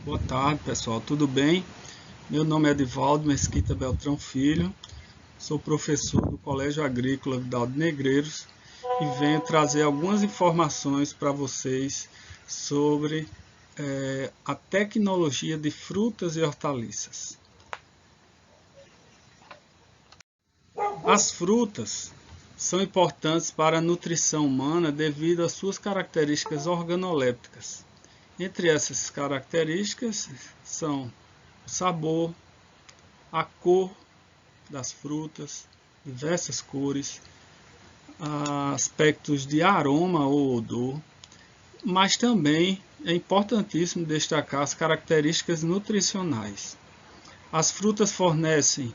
Boa tarde, pessoal. Tudo bem? Meu nome é Edivaldo Mesquita Beltrão Filho. Sou professor do Colégio Agrícola Vidal de Negreiros e venho trazer algumas informações para vocês sobre a tecnologia de frutas e hortaliças. As frutas são importantes para a nutrição humana devido às suas características organolépticas. Entre essas características são o sabor, a cor das frutas, diversas cores, aspectos de aroma ou odor, mas também é importantíssimo destacar as características nutricionais. As frutas fornecem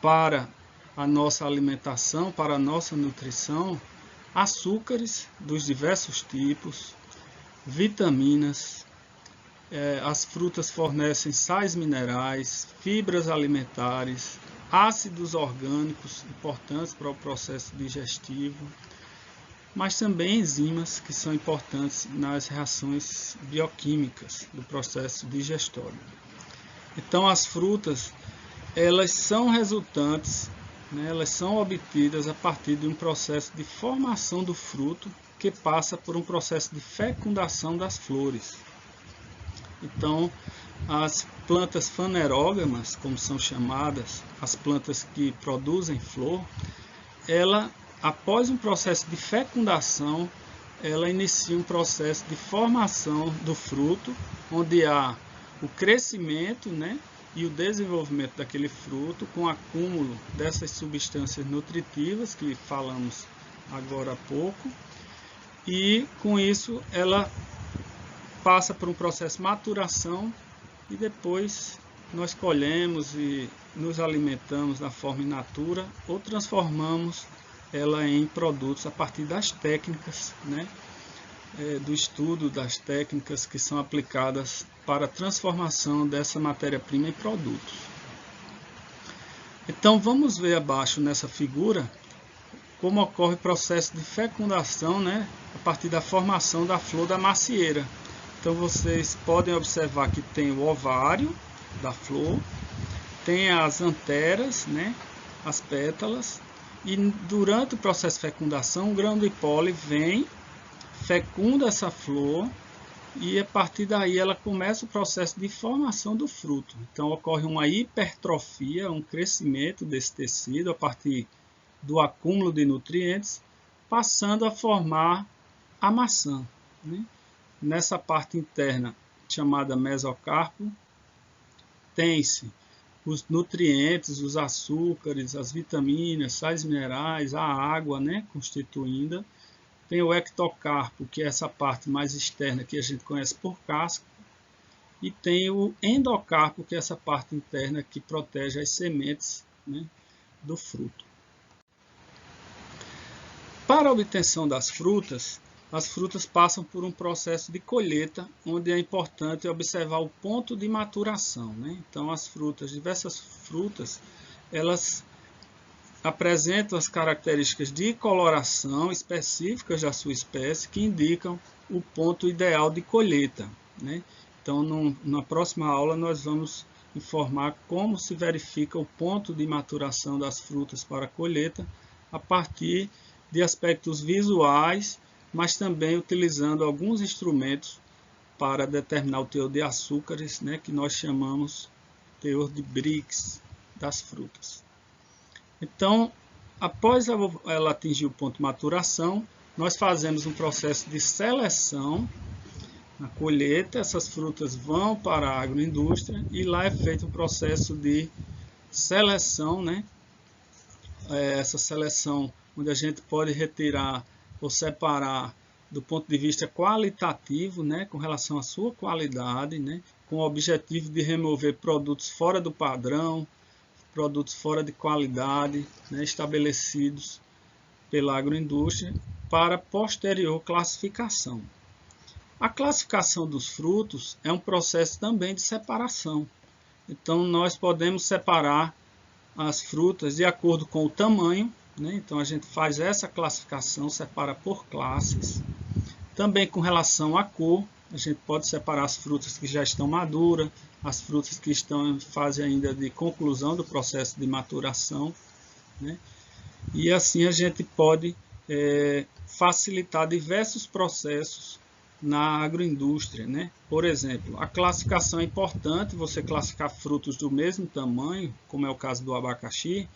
para a nossa alimentação, para a nossa nutrição, açúcares dos diversos tipos, vitaminas, as frutas fornecem sais minerais, fibras alimentares, ácidos orgânicos importantes para o processo digestivo, mas também enzimas que são importantes nas reações bioquímicas do processo digestório. Então as frutas, elas são resultantes, elas são obtidas a partir de um processo de formação do fruto que passa por um processo de fecundação das flores. Então, as plantas fanerógamas, como são chamadas, as plantas que produzem flor, após um processo de fecundação, ela inicia um processo de formação do fruto, onde há o crescimento, e o desenvolvimento daquele fruto com acúmulo dessas substâncias nutritivas que falamos agora há pouco, e com isso ela passa por um processo de maturação e depois nós colhemos e nos alimentamos da forma in natura ou transformamos ela em produtos a partir das técnicas, do estudo das técnicas que são aplicadas para a transformação dessa matéria-prima em produtos. Então vamos ver abaixo nessa figura como ocorre o processo de fecundação, a partir da formação da flor da macieira. Então vocês podem observar que tem o ovário da flor, tem as anteras, as pétalas, e durante o processo de fecundação o grão de pólen vem, fecunda essa flor e a partir daí ela começa o processo de formação do fruto. Então ocorre uma hipertrofia, um crescimento desse tecido a partir do acúmulo de nutrientes, passando a formar a maçã. Nessa parte interna, chamada mesocarpo, tem-se os nutrientes, os açúcares, as vitaminas, sais minerais, a água, constituindo. Tem o ectocarpo, que é essa parte mais externa que a gente conhece por casca. E tem o endocarpo, que é essa parte interna que protege as sementes do fruto. Para a obtenção das frutas, as frutas passam por um processo de colheita, onde é importante observar o ponto de maturação. Então, as frutas, diversas frutas, elas apresentam as características de coloração específicas da sua espécie, que indicam o ponto ideal de colheita. Então, na próxima aula, nós vamos informar como se verifica o ponto de maturação das frutas para a colheita, a partir de aspectos visuais, mas também utilizando alguns instrumentos para determinar o teor de açúcares, que nós chamamos teor de Brix das frutas. Então, após ela atingir o ponto de maturação, nós fazemos um processo de seleção na colheita. Essas frutas vão para a agroindústria e lá é feito um processo de seleção, essa seleção onde a gente pode retirar ou separar do ponto de vista qualitativo, com relação à sua qualidade, com o objetivo de remover produtos fora do padrão, produtos fora de qualidade, estabelecidos pela agroindústria, para posterior classificação. A classificação dos frutos é um processo também de separação. Então, nós podemos separar as frutas de acordo com o tamanho. Então a gente faz essa classificação, separa por classes. Também com relação à cor, A gente pode separar as frutas que já estão maduras, as frutas que estão em fase ainda de conclusão do processo de maturação, né? E assim a gente pode facilitar diversos processos na agroindústria, né? Por exemplo, a classificação é importante, você classificar frutos do mesmo tamanho, como é o caso do abacaxi,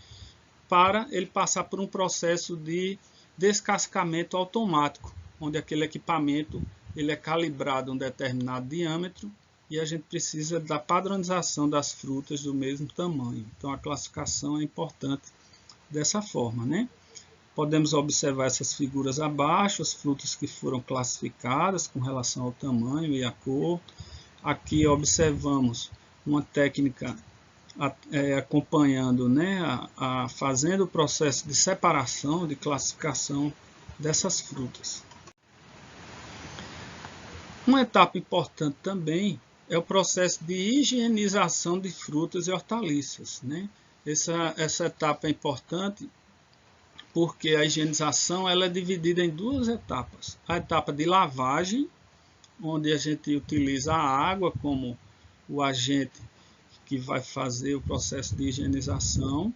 para ele passar por um processo de descascamento automático, onde aquele equipamento ele é calibrado a um determinado diâmetro e a gente precisa da padronização das frutas do mesmo tamanho. Então a classificação é importante dessa forma, né? Podemos observar essas figuras abaixo, as frutas que foram classificadas com relação ao tamanho e à cor. Aqui observamos uma técnica acompanhando, né, fazendo o processo de separação, de classificação dessas frutas. Uma etapa importante também é o processo de higienização de frutas e hortaliças, né? Essa etapa é importante porque a higienização ela é dividida em duas etapas. A etapa de lavagem, onde a gente utiliza a água como o agente que vai fazer o processo de higienização,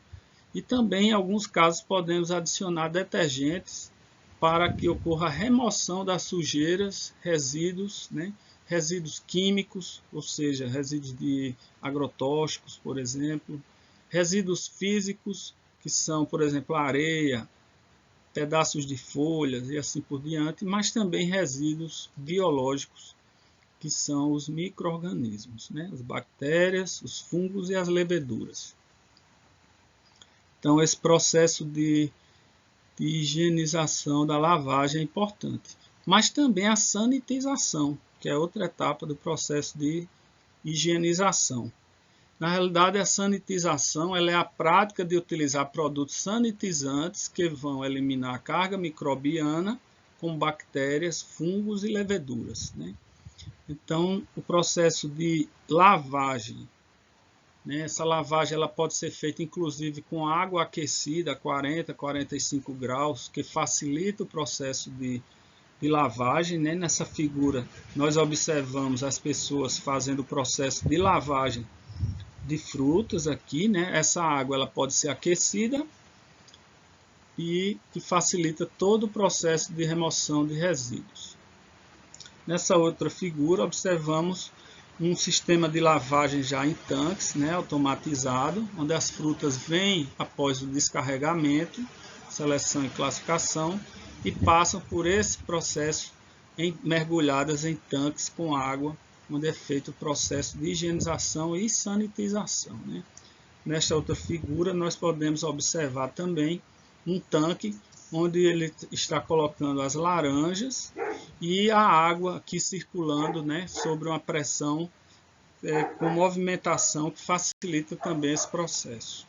e também em alguns casos podemos adicionar detergentes para que ocorra a remoção das sujeiras, resíduos, né? Resíduos químicos, ou seja, resíduos de agrotóxicos, por exemplo, resíduos físicos, que são, por exemplo, areia, pedaços de folhas e assim por diante, mas também resíduos biológicos, que são os micro-organismos, né? As bactérias, os fungos e as leveduras. Então, esse processo de higienização da lavagem é importante. Mas também a sanitização, que é outra etapa do processo de higienização. Na realidade, a sanitização ela é a prática de utilizar produtos sanitizantes que vão eliminar a carga microbiana com bactérias, fungos e leveduras, né? Então, o processo de lavagem, né? Essa lavagem ela pode ser feita inclusive com água aquecida a 40, 45 graus, que facilita o processo de lavagem, né? Nessa figura, nós observamos as pessoas fazendo o processo de lavagem de frutas aqui, né? Essa água ela pode ser aquecida e que facilita todo o processo de remoção de resíduos. Nessa outra figura observamos um sistema de lavagem já em tanques, né, automatizado, onde as frutas vêm após o descarregamento, seleção e classificação e passam por esse processo mergulhadas em tanques com água, onde é feito o processo de higienização e sanitização, né? Nesta outra figura, nós podemos observar também um tanque onde ele está colocando as laranjas e a água aqui circulando, né, sobre uma pressão com movimentação que facilita também esse processo.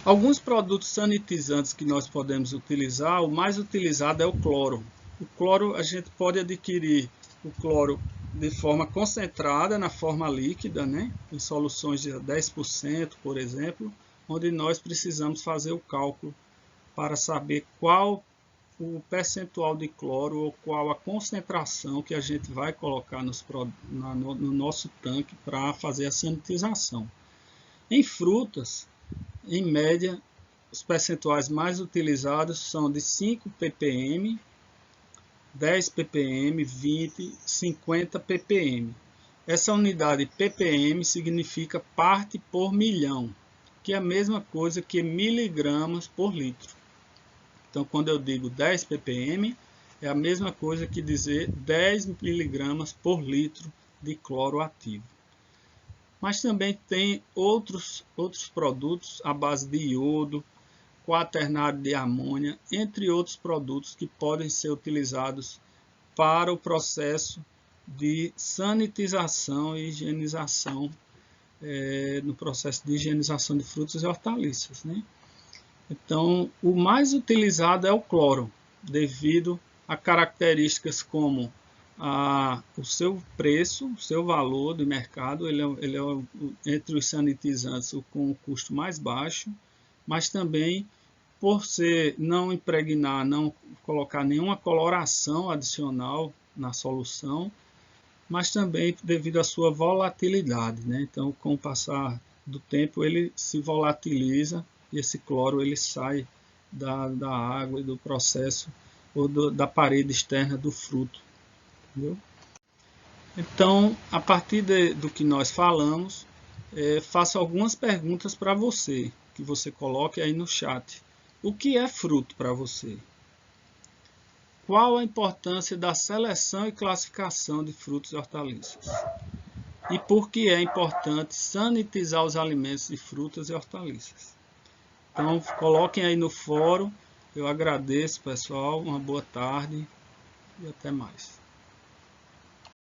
Alguns produtos sanitizantes que nós podemos utilizar, o mais utilizado é o cloro. O cloro, a gente pode adquirir o cloro de forma concentrada na forma líquida, né? Em soluções de 10%, por exemplo, onde nós precisamos fazer o cálculo para saber qual o percentual de cloro ou qual a concentração que a gente vai colocar no nosso tanque para fazer a sanitização. Em frutas, em média, os percentuais mais utilizados são de 5 ppm, 10 ppm, 20, 50 ppm. Essa unidade ppm significa parte por milhão, que é a mesma coisa que miligramas por litro. Então, quando eu digo 10 ppm, é a mesma coisa que dizer 10 miligramas por litro de cloro ativo. Mas também tem outros produtos à base de iodo, quaternário de amônia, entre outros produtos que podem ser utilizados para o processo de sanitização e higienização, no processo de higienização de frutas e hortaliças, né? Então, o mais utilizado é o cloro, devido a características como o seu preço, o seu valor de mercado, ele é entre os sanitizantes o com o custo mais baixo, mas também por não impregnar, não colocar nenhuma coloração adicional na solução, mas também devido à sua volatilidade, né? Então, com o passar do tempo, ele se volatiliza e esse cloro ele sai da água e do processo ou da parede externa do fruto. Entendeu? Então, a partir do que nós falamos, faço algumas perguntas para você, que você coloque aí no chat. O que é fruto para você? Qual a importância da seleção e classificação de frutos e hortaliças? E por que é importante sanitizar os alimentos de frutas e hortaliças? Então, coloquem aí no fórum. Eu agradeço, pessoal. Uma boa tarde e até mais.